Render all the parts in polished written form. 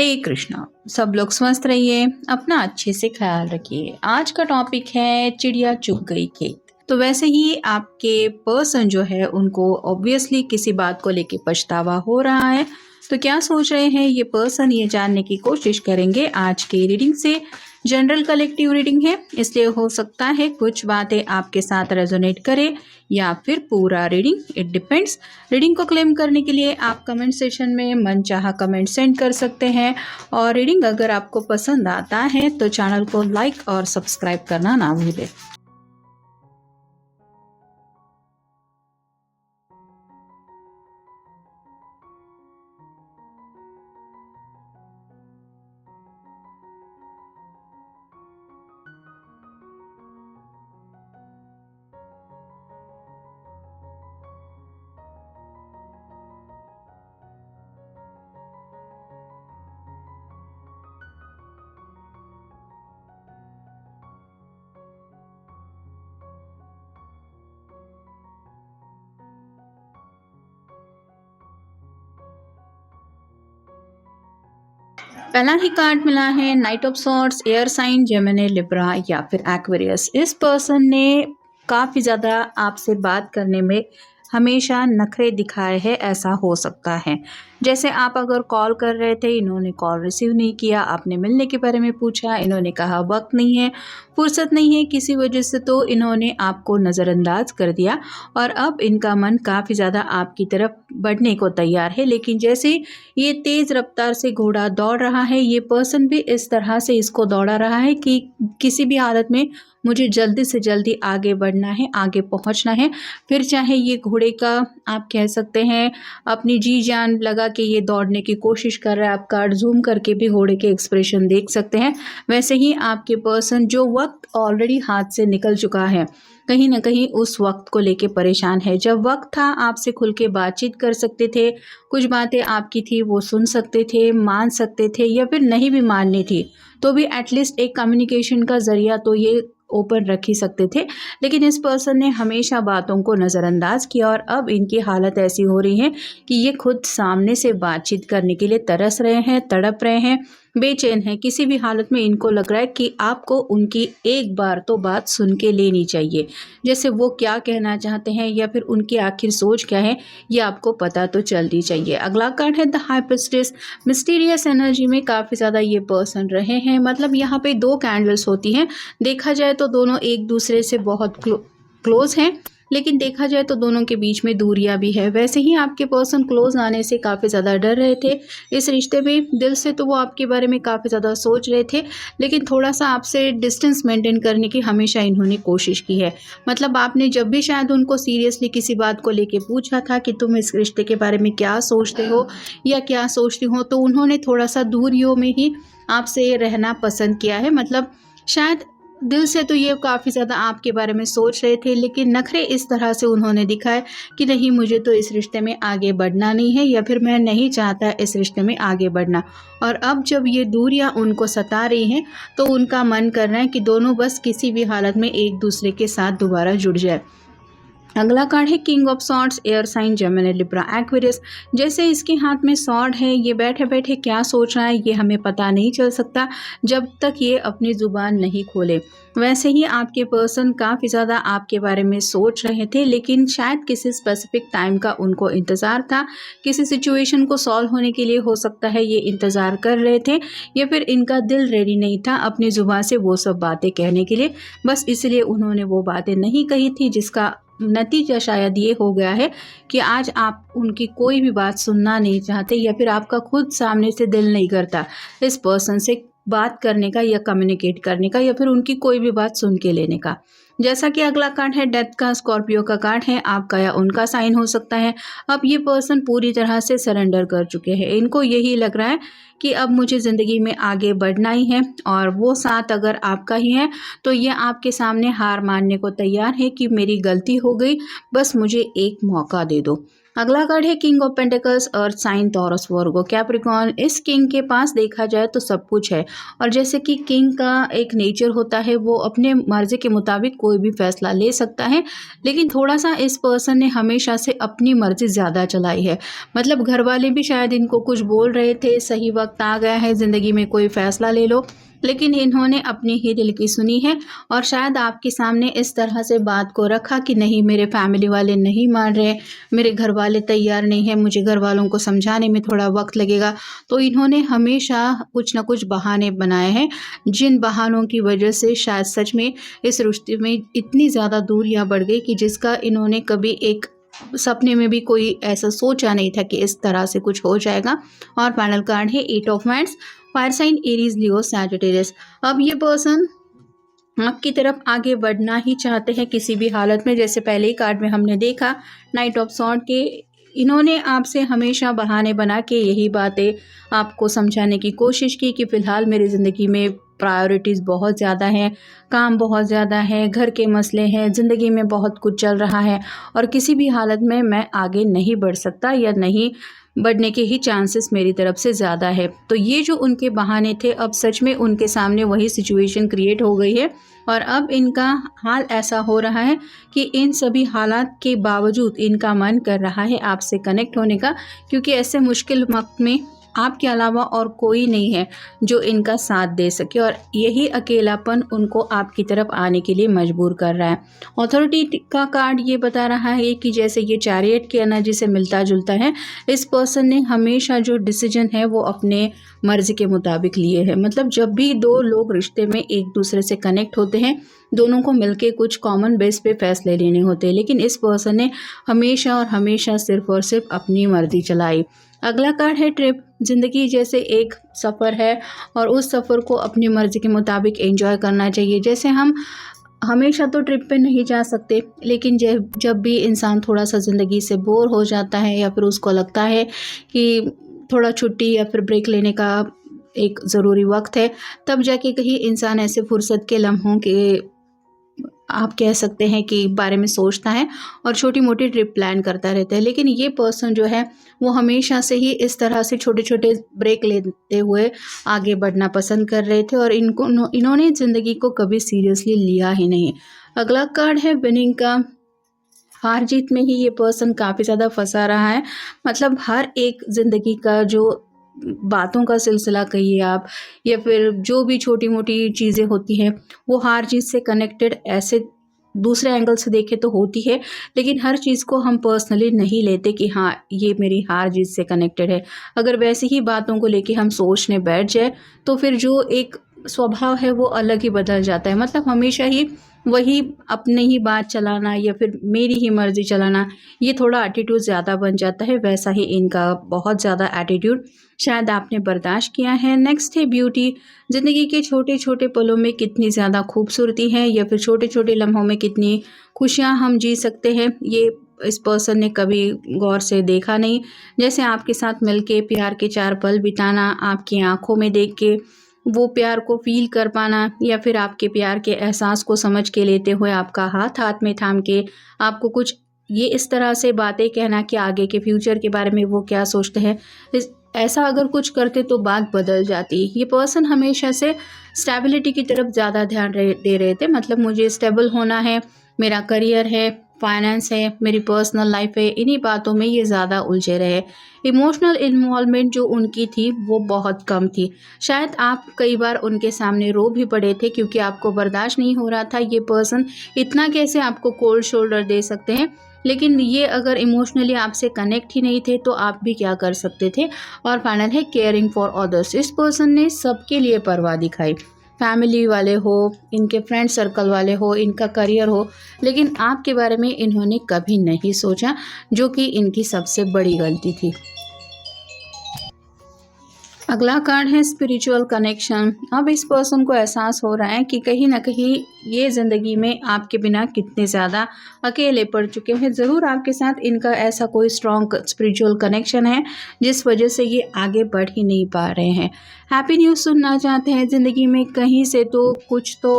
हरे कृष्णा। सब लोग स्वस्थ रहिए, अपना अच्छे से ख्याल रखिए। आज का टॉपिक है चिड़िया चुग गई खेत। तो वैसे ही आपके पर्सन जो है उनको ऑब्वियसली किसी बात को लेके पछतावा हो रहा है। तो क्या सोच रहे हैं ये पर्सन, ये जानने की कोशिश करेंगे आज की रीडिंग से। जनरल कलेक्टिव रीडिंग है, इसलिए हो सकता है कुछ बातें आपके साथ रेजोनेट करे या फिर पूरा रीडिंग, इट डिपेंड्स। रीडिंग को क्लेम करने के लिए आप कमेंट सेशन में मनचाहा कमेंट सेंड कर सकते हैं। और रीडिंग अगर आपको पसंद आता है तो चैनल को लाइक और सब्सक्राइब करना ना भूलें। पहला ही कार्ड मिला है knight of swords, air sign Gemini, Libra या फिर एक्वेरियस। इस पर्सन ने काफ़ी ज़्यादा आपसे बात करने में हमेशा नखरे दिखाए हैं, ऐसा हो सकता है। जैसे आप अगर कॉल कर रहे थे, इन्होंने कॉल रिसीव नहीं किया, आपने मिलने के बारे में पूछा, इन्होंने कहा वक्त नहीं है, फुर्सत नहीं है, किसी वजह से तो इन्होंने आपको नज़रअंदाज कर दिया। और अब इनका मन काफ़ी ज़्यादा आपकी तरफ बढ़ने को तैयार है, लेकिन जैसे ये तेज़ रफ्तार से घोड़ा दौड़ रहा है, ये पर्सन भी इस तरह से इसको दौड़ा रहा है कि किसी भी हालत में मुझे जल्दी से जल्दी आगे बढ़ना है, आगे पहुंचना है। फिर चाहे ये घोड़े का आप कह सकते हैं अपनी जी जान लगा के ये दौड़ने की कोशिश कर रहा है। आप कार्ड जूम करके भी घोड़े के एक्सप्रेशन देख सकते हैं। वैसे ही आपके पर्सन जो वक्त ऑलरेडी हाथ से निकल चुका है, कहीं ना कहीं उस वक्त को लेके परेशान है। जब वक्त था आपसे खुल के बातचीत कर सकते थे, कुछ बातें आपकी थी वो सुन सकते थे, मान सकते थे, या फिर नहीं भी माननी थी तो भी एटलीस्ट एक कम्युनिकेशन का जरिया तो ये ओपन रख ही सकते थे। लेकिन इस पर्सन ने हमेशा बातों को नज़रअंदाज किया और अब इनकी हालत ऐसी हो रही है कि ये खुद सामने से बातचीत करने के लिए तरस रहे हैं, तड़प रहे हैं, बेचैन हैं। किसी भी हालत में इनको लग रहा है कि आपको उनकी एक बार तो बात सुन के लेनी चाहिए। जैसे वो क्या कहना चाहते हैं या फिर उनकी आखिर सोच क्या है, ये आपको पता तो चलनी चाहिए। अगला कार्ड है the high priestess. Mysterious energy में काफ़ी ज़्यादा ये पर्सन रहे हैं। मतलब यहाँ पे दो कैंडल्स होती हैं, देखा जाए तो दोनों एक दूसरे से बहुत क्लोज हैं, लेकिन देखा जाए तो दोनों के बीच में दूरियां भी है। वैसे ही आपके पर्सन क्लोज आने से काफ़ी ज़्यादा डर रहे थे इस रिश्ते में। दिल से तो वो आपके बारे में काफ़ी ज़्यादा सोच रहे थे, लेकिन थोड़ा सा आपसे डिस्टेंस मेंटेन करने की हमेशा इन्होंने कोशिश की है। मतलब आपने जब भी शायद उनको सीरियसली किसी बात को लेके पूछा था कि तुम इस रिश्ते के बारे में क्या सोचते हो या क्या सोचती हो, तो उन्होंने थोड़ा सा दूरियों में ही आपसे रहना पसंद किया है। मतलब शायद दिल से तो ये काफ़ी ज़्यादा आपके बारे में सोच रहे थे, लेकिन नखरे इस तरह से उन्होंने दिखाए कि नहीं, मुझे तो इस रिश्ते में आगे बढ़ना नहीं है, या फिर मैं नहीं चाहता इस रिश्ते में आगे बढ़ना। और अब जब ये दूरियां उनको सता रही हैं तो उनका मन कर रहा है कि दोनों बस किसी भी हालत में एक दूसरे के साथ दोबारा जुड़ जाए। अगला कार्ड है king of swords, air sign Gemini, Libra, Aquarius. जैसे इसके हाथ में सॉर्ड है, ये बैठे बैठे क्या सोच रहा है ये हमें पता नहीं चल सकता जब तक ये अपनी ज़ुबान नहीं खोले। वैसे ही आपके पर्सन काफ़ी ज़्यादा आपके बारे में सोच रहे थे, लेकिन शायद किसी स्पेसिफिक टाइम का उनको इंतज़ार था, किसी सिचुएशन को सॉल्व होने के लिए हो सकता है ये इंतज़ार कर रहे थे, या फिर इनका दिल रेडी नहीं था अपनी ज़ुबान से वो सब बातें कहने के लिए। बस इसलिए उन्होंने वो बातें नहीं कही थी, जिसका नतीजा शायद ये हो गया है कि आज आप उनकी कोई भी बात सुनना नहीं चाहते, या फिर आपका खुद सामने से दिल नहीं करता इस पर्सन से बात करने का या कम्युनिकेट करने का, या फिर उनकी कोई भी बात सुन के लेने का। जैसा कि अगला कार्ड है डेथ का, स्कॉर्पियो का कार्ड है, आपका या उनका साइन हो सकता है। अब ये पर्सन पूरी तरह से सरेंडर कर चुके हैं। इनको यही लग रहा है कि अब मुझे ज़िंदगी में आगे बढ़ना ही है, और वो साथ अगर आपका ही है तो ये आपके सामने हार मानने को तैयार है कि मेरी गलती हो गई, बस मुझे एक मौका दे दो। अगला कार्ड है king of pentacles, earth sign, Taurus, Virgo, Capricorn. इस किंग के पास देखा जाए तो सब कुछ है, और जैसे कि किंग का एक नेचर होता है, वो अपने मर्जी के मुताबिक कोई भी फैसला ले सकता है, लेकिन थोड़ा सा इस पर्सन ने हमेशा से अपनी मर्जी ज़्यादा चलाई है। मतलब घर वाले भी शायद इनको कुछ बोल रहे थे, सही वक्त आ गया है ज़िंदगी में कोई फैसला ले लो, लेकिन इन्होंने अपनी ही दिल की सुनी है, और शायद आपके सामने इस तरह से बात को रखा कि नहीं, मेरे फैमिली वाले नहीं मान रहे, मेरे घर वाले तैयार नहीं है, मुझे घर वालों को समझाने में थोड़ा वक्त लगेगा। तो इन्होंने हमेशा कुछ ना कुछ बहाने बनाए हैं, जिन बहानों की वजह से शायद सच में इस रिश्ते में इतनी ज़्यादा दूरियां बढ़ गई कि जिसका इन्होंने कभी एक सपने में भी कोई ऐसा सोचा नहीं था कि इस तरह से कुछ हो जाएगा। और फाइनल कार्ड है eight of wands, fire sign, Aries, Leo, Sagittarius. अब ये पर्सन आपकी तरफ आगे बढ़ना ही चाहते हैं किसी भी हालत में। जैसे पहले ही कार्ड में हमने देखा नाइट ऑफ सॉर्ड के, इन्होंने आपसे हमेशा बहाने बना के यही बातें आपको समझाने की कोशिश की कि फ़िलहाल मेरी ज़िंदगी में प्रायोरिटीज़ बहुत ज़्यादा हैं, काम बहुत ज़्यादा है, घर के मसले हैं, ज़िंदगी में बहुत कुछ चल रहा है, और किसी भी हालत में मैं आगे नहीं बढ़ सकता, या नहीं बढ़ने के ही चांसेस मेरी तरफ से ज़्यादा है। तो ये जो उनके बहाने थे, अब सच में उनके सामने वही सिचुएशन क्रिएट हो गई है, और अब इनका हाल ऐसा हो रहा है कि इन सभी हालात के बावजूद इनका मन कर रहा है आपसे कनेक्ट होने का, क्योंकि ऐसे मुश्किल वक्त में आपके अलावा और कोई नहीं है जो इनका साथ दे सके, और यही अकेलापन उनको आपकी तरफ आने के लिए मजबूर कर रहा है। अथॉरिटी का कार्ड ये बता रहा है कि जैसे ये चैरियट की एनर्जी से मिलता जुलता है, इस पर्सन ने हमेशा जो डिसीजन है वो अपने मर्जी के मुताबिक लिए है। मतलब जब भी दो लोग रिश्ते में एक दूसरे से कनेक्ट होते हैं, दोनों को मिलके कुछ कॉमन बेस पे फैसले लेने होते हैं, लेकिन इस पर्सन ने हमेशा और हमेशा सिर्फ और सिर्फ अपनी मर्जी चलाई। अगला कार्ड है ट्रिप। ज़िंदगी जैसे एक सफ़र है, और उस सफ़र को अपनी मर्ज़ी के मुताबिक एंजॉय करना चाहिए। जैसे हम हमेशा तो ट्रिप पे नहीं जा सकते, लेकिन जब भी इंसान थोड़ा सा ज़िंदगी से बोर हो जाता है, या फिर उसको लगता है कि थोड़ा छुट्टी या फिर ब्रेक लेने का एक ज़रूरी वक्त है, तब जाके कहीं इंसान ऐसे फुर्सत के लम्हों के आप कह सकते हैं कि बारे में सोचता है, और छोटी मोटी ट्रिप प्लान करता रहता है। लेकिन ये पर्सन जो है वो हमेशा से ही इस तरह से छोटे छोटे ब्रेक लेते हुए आगे बढ़ना पसंद कर रहे थे, और इन्होंने ज़िंदगी को कभी सीरियसली लिया ही नहीं। अगला कार्ड है विनिंग का। हार जीत में ही ये पर्सन काफ़ी ज़्यादा फंसा रहा है। मतलब हर एक ज़िंदगी का जो बातों का सिलसिला कहिए आप, या फिर जो भी छोटी मोटी चीज़ें होती हैं, वो हार जीत से कनेक्टेड ऐसे दूसरे एंगल से देखें तो होती है, लेकिन हर चीज़ को हम पर्सनली नहीं लेते कि हाँ ये मेरी हार जीत से कनेक्टेड है। अगर वैसी ही बातों को लेके हम सोचने बैठ जाए, तो फिर जो एक स्वभाव है वो अलग ही बदल जाता है। मतलब हमेशा ही वही अपनी ही बात चलाना, या फिर मेरी ही मर्ज़ी चलाना, ये थोड़ा एटीट्यूड ज़्यादा बन जाता है। वैसा ही इनका बहुत ज़्यादा एटीट्यूड शायद आपने बर्दाश्त किया है। नेक्स्ट है ब्यूटी। ज़िंदगी के छोटे छोटे पलों में कितनी ज़्यादा खूबसूरती है, या फिर छोटे छोटे लम्हों में कितनी खुशियाँ हम जी सकते हैं, ये इस पर्सन ने कभी गौर से देखा नहीं। जैसे आपके साथ मिलके प्यार के 4 पल बिताना, आपकी आंखों में देख के वो प्यार को फ़ील कर पाना, या फिर आपके प्यार के एहसास को समझ के लेते हुए आपका हाथ हाथ में थाम के आपको कुछ ये इस तरह से बातें कहना कि आगे के फ्यूचर के बारे में वो क्या सोचते हैं, ऐसा अगर कुछ करते तो बात बदल जाती। ये पर्सन हमेशा से स्टेबिलिटी की तरफ ज़्यादा ध्यान दे रहे थे। मतलब मुझे स्टेबल होना है, मेरा करियर है, फाइनेंस है, मेरी पर्सनल लाइफ है, इन्हीं बातों में ये ज़्यादा उलझे रहे। इमोशनल इन्वॉल्वमेंट जो उनकी थी वो बहुत कम थी। शायद आप कई बार उनके सामने रो भी पड़े थे, क्योंकि आपको बर्दाश्त नहीं हो रहा था ये पर्सन इतना कैसे आपको कोल्ड शोल्डर दे सकते हैं। लेकिन ये अगर इमोशनली आपसे कनेक्ट ही नहीं थे तो आप भी क्या कर सकते थे। और फाइनल है केयरिंग फॉर अदर्स। इस पर्सन ने सबके लिए परवाह दिखाई, फैमिली वाले हो, इनके फ्रेंड सर्कल वाले हो, इनका करियर हो, लेकिन आपके बारे में इन्होंने कभी नहीं सोचा, जो कि इनकी सबसे बड़ी गलती थी। अगला कार्ड है स्पिरिचुअल कनेक्शन। अब इस पर्सन को एहसास हो रहा है कि कहीं ना कहीं ये ज़िंदगी में आपके बिना कितने ज़्यादा अकेले पड़ चुके हैं। ज़रूर आपके साथ इनका ऐसा कोई स्ट्रॉन्ग स्पिरिचुअल कनेक्शन है जिस वजह से ये आगे बढ़ ही नहीं पा रहे हैं। हैप्पी न्यूज़ सुनना चाहते हैं ज़िंदगी में, कहीं से तो कुछ तो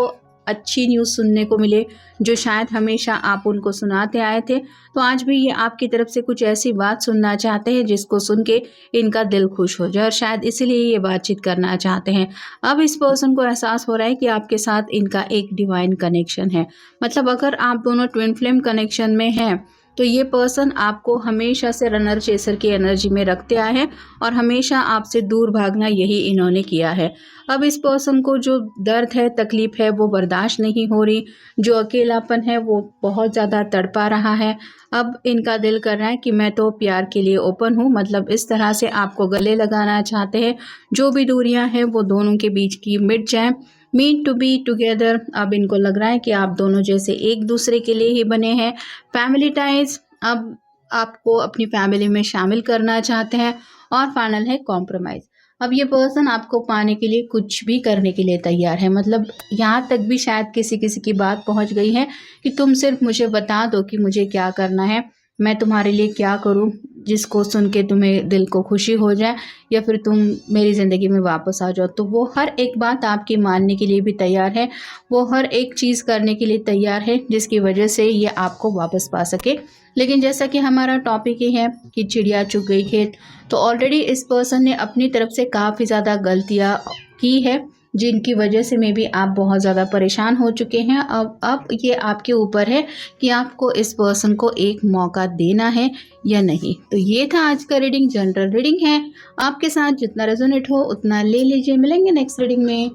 अच्छी न्यूज़ सुनने को मिले जो शायद हमेशा आप उनको सुनाते आए थे, तो आज भी ये आपकी तरफ से कुछ ऐसी बात सुनना चाहते हैं जिसको सुन के इनका दिल खुश हो जाए और शायद इसीलिए ये बातचीत करना चाहते हैं। अब इस पर्सन को एहसास हो रहा है कि आपके साथ इनका एक डिवाइन कनेक्शन है। मतलब अगर आप दोनों ट्विन फ्लेम कनेक्शन में हैं तो ये पर्सन आपको हमेशा से रनर चेसर की एनर्जी में रखते आए हैं और हमेशा आपसे दूर भागना यही इन्होंने किया है। अब इस पर्सन को जो दर्द है, तकलीफ़ है, वो बर्दाश्त नहीं हो रही, जो अकेलापन है वो बहुत ज़्यादा तड़पा रहा है। अब इनका दिल कर रहा है कि मैं तो प्यार के लिए ओपन हूँ, मतलब इस तरह से आपको गले लगाना चाहते हैं। जो भी दूरियां हैं वो दोनों के बीच की मिट जाएं, मीन टू बी टुगेदर। अब इनको लग रहा है कि आप दोनों जैसे एक दूसरे के लिए ही बने हैं। फैमिली टाइज, अब आपको अपनी फैमिली में शामिल करना चाहते हैं। और फाइनल है कॉम्प्रोमाइज़। अब ये पर्सन आपको पाने के लिए कुछ भी करने के लिए तैयार है। मतलब यहाँ तक भी शायद किसी किसी की बात पहुँच गई है कि तुम सिर्फ मुझे बता दो कि मुझे क्या करना है, मैं तुम्हारे लिए क्या करूं जिसको सुन के तुम्हें दिल को खुशी हो जाए, या फिर तुम मेरी ज़िंदगी में वापस आ जाओ। तो वो हर एक बात आपकी मानने के लिए भी तैयार है, वो हर एक चीज़ करने के लिए तैयार है जिसकी वजह से ये आपको वापस पा सके। लेकिन जैसा कि हमारा टॉपिक ही है कि चिड़िया चुग गई खेत, तो ऑलरेडी इस पर्सन ने अपनी तरफ से काफ़ी ज़्यादा गलतियाँ की है जिनकी वजह से मे बी आप बहुत ज़्यादा परेशान हो चुके हैं। अब ये आपके ऊपर है कि आपको इस पर्सन को एक मौका देना है या नहीं। तो ये था आज का रीडिंग, जनरल रीडिंग है। आपके साथ जितना रेजोनेट हो उतना ले लीजिए। मिलेंगे नेक्स्ट रीडिंग में।